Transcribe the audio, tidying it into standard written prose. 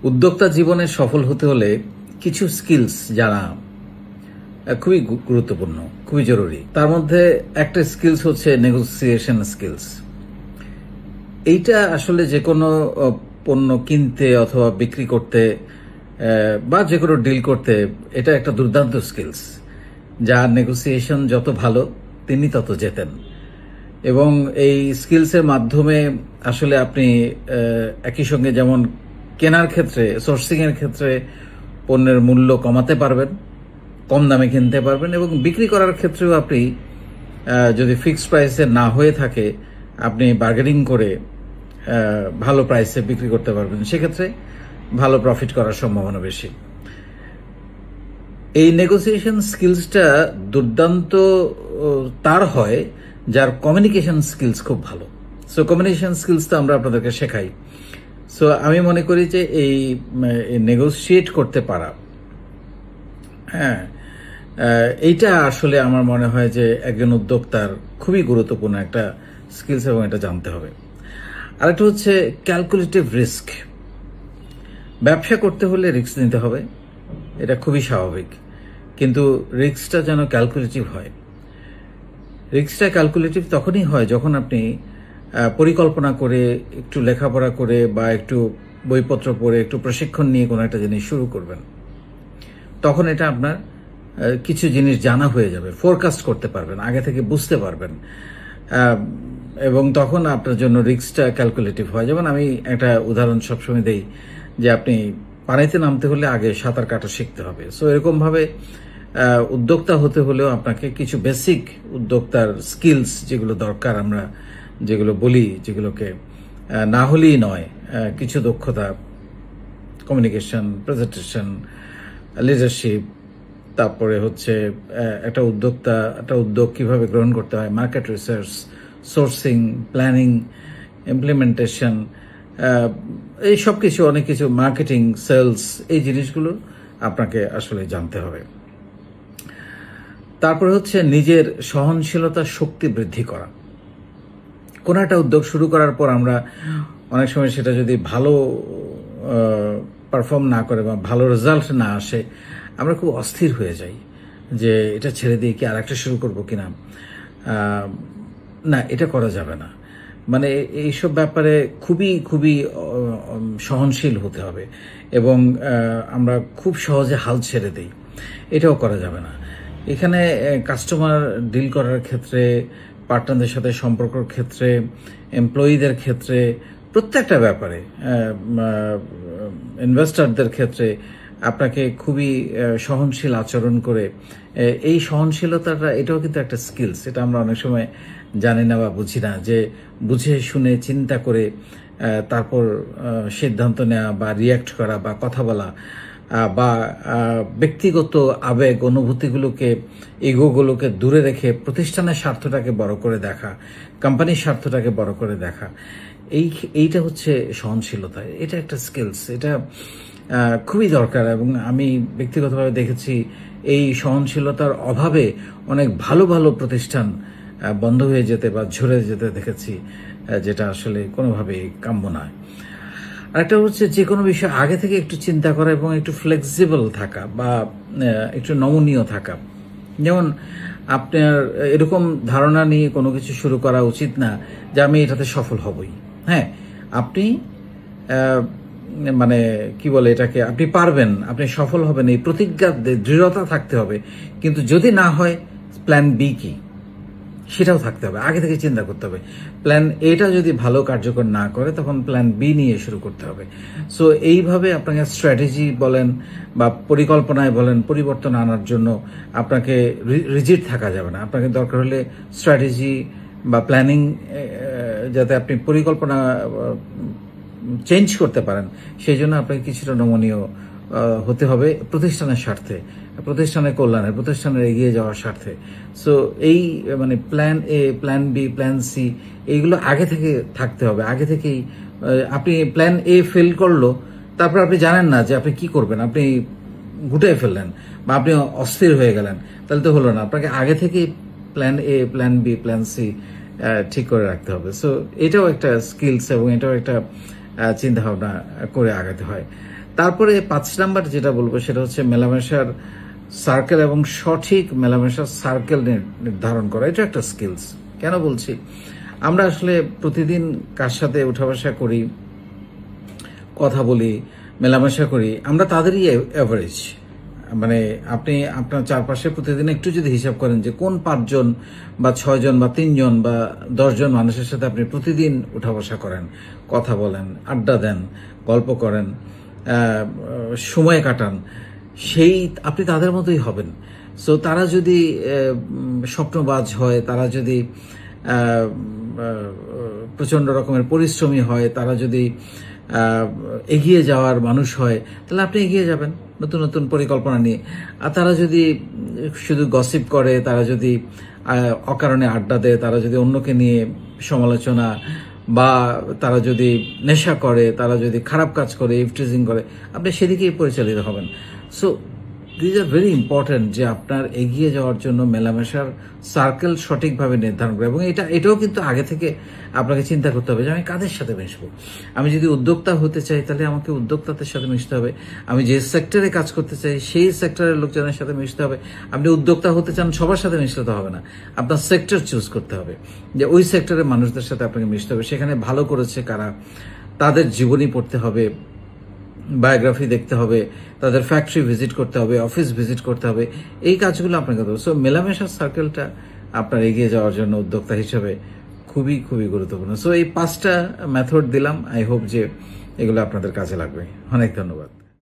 উদ্যোক্তা জীবনে সফল হতে হলে কিছু স্কিলস জানা খুবই গুরুত্বপূর্ণ, খুবই জরুরি। তার মধ্যে একটা স্কিলস হচ্ছে নেগোসিয়েশন স্কিলস। এইটা আসলে যে কোনো পণ্য কিনতে অথবা বিক্রি করতে বা যে কোনো ডিল করতে এটা একটা দুর্দান্ত স্কিলস। যার নেগোসিয়েশন যত ভালো তিনি তত জেতেন। এবং এই স্কিলসের মাধ্যমে আসলে আপনি একই সঙ্গে যেমন কেনার ক্ষেত্রে, সোর্সিং এর ক্ষেত্রে পণ্যের মূল্য কমাতে পারবেন, কম দামে কিনতে পারবেন, এবং বিক্রি করার ক্ষেত্রেও আপনি যদি ফিক্সড প্রাইসে না হয়ে থাকে আপনি বার্গেনিং করে ভালো প্রাইসে বিক্রি করতে পারবেন। সেক্ষেত্রে ভালো প্রফিট করার সম্ভাবনা বেশি। এই নেগোসিয়েশন স্কিলসটা দুর্দান্ত তার হয় যার কমিউনিকেশন স্কিলস খুব ভালো। সো কমিউনিকেশন স্কিলস তো আমরা আপনাদেরকে শেখাই। সো আমি মনে করি যে এই নেগোসিয়েট করতে পারা, এইটা আসলে আমার মনে হয় যে একজন উদ্যোক্তার খুবই গুরুত্বপূর্ণ একটা স্কিলস, এবং এটা জানতে হবে। আরেকটা হচ্ছে ক্যালকুলেটিভ রিস্ক। ব্যবসা করতে হলে রিস্ক নিতে হবে, এটা খুবই স্বাভাবিক, কিন্তু রিস্কটা যেন ক্যালকুলেটিভ হয়। রিস্কটা ক্যালকুলেটিভ তখনই হয় যখন আপনি পরিকল্পনা করে, একটু লেখাপড়া করে বা একটু বইপত্র পড়ে, একটু প্রশিক্ষণ নিয়ে কোনো একটা জিনিস শুরু করবেন। তখন এটা আপনার কিছু জিনিস জানা হয়ে যাবে, ফোরকাস্ট করতে পারবেন, আগে থেকে বুঝতে পারবেন, এবং তখন আপনার জন্য রিস্কটা ক্যালকুলেটিভ হয়। যেমন আমি একটা উদাহরণ সবসময় দেই যে আপনি পানিতে নামতে হলে আগে সাঁতার কাটা শিখতে হবে। সো এরকমভাবে উদ্যোক্তা হতে হলেও আপনাকে কিছু বেসিক উদ্যোক্তার স্কিলস যেগুলো দরকার, আমরা যেগুলো বলি, যেগুলোকে না হলেই নয়, কিছু দক্ষতা, কমিউনিকেশন, প্রেজেন্টেশন, লিডারশিপ, তারপরে হচ্ছে একটা উদ্যোগ কিভাবে গ্রহণ করতে হয়, market research, sourcing, planning, implementation, এই সব কিছু, অনেক কিছু, মার্কেটিং, সেলস, এই জিনিসগুলো আপনাকে আসলে জানতে হবে। তারপরে হচ্ছে নিজের সহনশীলতার শক্তি বৃদ্ধি করা। কোন একটা উদ্যোগ শুরু করার পর আমরা অনেক সময় সেটা যদি ভালো পারফর্ম না করে বা ভালো রেজাল্ট না আসে, আমরা খুব অস্থির হয়ে যাই যে এটা ছেড়ে দিয়ে কি আর একটা শুরু করবো কিনা। না, এটা করা যাবে না। মানে এইসব ব্যাপারে খুবই খুবই সহনশীল হতে হবে, এবং আমরা খুব সহজে হাল ছেড়ে দিই, এটাও করা যাবে না। এখানে কাস্টমার ডিল করার ক্ষেত্রে, পার্টনারদের সাথে সম্পর্কের ক্ষেত্রে, এমপ্লয়িদের ক্ষেত্রে, প্রত্যেকটা ব্যাপারে, ইনভেস্টরদের ক্ষেত্রে আপনাকে খুবই সহনশীল আচরণ করে, এই সহনশীলতাটা এটাও কিন্তু একটা স্কিলস। এটা আমরা অনেক সময় জানি না বা বুঝি না, যে বুঝে শুনে চিন্তা করে তারপর সিদ্ধান্ত নেওয়া বা রিয়্যাক্ট করা বা কথা বলা, বা ব্যক্তিগত আবেগ অনুভূতিগুলোকে, ইগোগুলোকে দূরে রেখে প্রতিষ্ঠানের স্বার্থটাকে বড় করে দেখা, কোম্পানির স্বার্থটাকে বড় করে দেখা, এইটা হচ্ছে সহনশীলতা। এটা একটা স্কিলস, এটা খুবই দরকার। এবং আমি ব্যক্তিগতভাবে দেখেছি এই সহনশীলতার অভাবে অনেক ভালো ভালো প্রতিষ্ঠান বন্ধ হয়ে যেতে বা ঝরে যেতে দেখেছি, যেটা আসলে কোনোভাবেই কাম্য নয়। আরেকটা হচ্ছে যে কোনো বিষয় আগে থেকে একটু চিন্তা করা এবং একটু ফ্লেক্সিবল থাকা বা একটু নমনীয় থাকা। যেমন আপনার এরকম ধারণা নিয়ে কোনো কিছু শুরু করা উচিত না যে আমি এটাতে সফল হবই। হ্যাঁ, আপনি মানে কি বলে এটাকে, আপনি পারবেন, আপনি সফল হবেন, এই প্রতিজ্ঞা, দৃঢ়তা থাকতে হবে। কিন্তু যদি না হয়, প্ল্যান বি কি সেটাও থাকতে হবে, আগে থেকে চিন্তা করতে হবে। প্ল্যান এটা যদি ভালো কার্যকর না করে, তখন প্ল্যান বি নিয়ে শুরু করতে হবে। সো এইভাবে আপনাকে স্ট্র্যাটেজি বলেন বা পরিকল্পনায় বলেন, পরিবর্তন আনার জন্য আপনাকে রিজিড থাকা যাবে না। আপনাকে দরকার হলে স্ট্র্যাটেজি বা প্ল্যানিং, যাতে আপনি পরিকল্পনা চেঞ্জ করতে পারেন, সেই জন্য আপনাকে কিছুটা নমনীয় হতে হবে প্রতিষ্ঠানের স্বার্থে, প্রতিষ্ঠানের কল্যাণে, প্রতিষ্ঠানের এগিয়ে যাওয়ার স্বার্থে। সো এই মানে plan A, plan B, plan C, এইগুলো আগে থেকে থাকতে হবে। আগে থেকেই আপনি প্ল্যান এ ফেল করলো, তারপর আপনি জানেন না যে আপনি কি করবেন, আপনি গুটিয়ে ফেললেন বা আপনি অস্থির হয়ে গেলেন, তাহলে তো হলো না। আপনাকে আগে থেকেই plan A, plan B, plan C ঠিক করে রাখতে হবে। সো এটাও একটা স্কিলস, এবং এটাও একটা চিন্তা ভাবনা করে আগাতে হয়। তারপরে 5 নাম্বার যেটা বলবো সেটা হচ্ছে মেলামেশার সার্কেল এবং সঠিক মেলামেশার সার্কেল নির্ধারণ করা। এটা একটা স্কিলস। কেন বলছি, আমরা আসলে প্রতিদিন কার সাথে উঠা বসা করি, কথা বলি, মেলামেশা করি, আমরা তাদেরই অ্যাভারেজ। মানে আপনি আপনার চারপাশে প্রতিদিন একটু যদি হিসাব করেন যে কোন 5 জন বা 6 জন বা 3 জন বা 10 জন মানুষের সাথে আপনি প্রতিদিন উঠা বসা করেন, কথা বলেন, আড্ডা দেন, গল্প করেন, সময় কাটান, সেই আপনি তাদের মতোই হবেন। সো তারা যদি স্বপ্নবাজ হয়, তারা যদি প্রচন্ড রকমের পরিশ্রমী হয়, তারা যদি এগিয়ে যাওয়ার মানুষ হয়, তাহলে আপনি এগিয়ে যাবেন নতুন নতুন পরিকল্পনা নিয়ে। আর তারা যদি শুধু গসিপ করে, তারা যদি অকারণে আড্ডা দেয়, তারা যদি অন্যকে নিয়ে সমালোচনা, বা তারা যদি নেশা করে, তারা যদি খারাপ কাজ করে, ইভটিজিং করে, আপনি সেদিকেই পরিচালিত হবেন। So this are very important যে আপনার এগিয়ে যাওয়ার জন্য মেলামেশার সার্কেল সঠিকভাবে নির্ধারণ করে। এবং এটাও কিন্তু আগে থেকে আপনাকে চিন্তা করতে হবে যে আমি কাদের সাথে মিশবো। আমি যদি উদ্যোক্তা হতে চাই তাহলে আমাকে উদ্যোক্তাদের সাথে মিশতে হবে। আমি যে সেক্টরে কাজ করতে চাই সেই সেক্টরের লোকজনের সাথে মিশতে হবে। আপনি উদ্যোক্তা হতে চান, সবার সাথে মিশতে তো হবে না, আপনার সেক্টর চুজ করতে হবে যে ওই সেক্টরের মানুষদের সাথে আপনাকে মিশতে হবে। সেখানে ভালো করেছে কারা, তাদের জীবনী পড়তে হবে, বায়োগ্রাফি দেখতে হবে, তাদের ফ্যাক্টরি ভিজিট করতে হবে, অফিস ভিজিট করতে হবে, এই কাজগুলো আপনাকে করতে হবে। সো মেলামেশার সার্কেলটা আপনার এগিয়ে যাওয়ার জন্য উদ্যোক্তা হিসেবে খুবই খুবই গুরুত্বপূর্ণ। সো এই 5টা মেথড দিলাম, আই হোপ যে এগুলো আপনাদের কাজে লাগবে। অনেক ধন্যবাদ।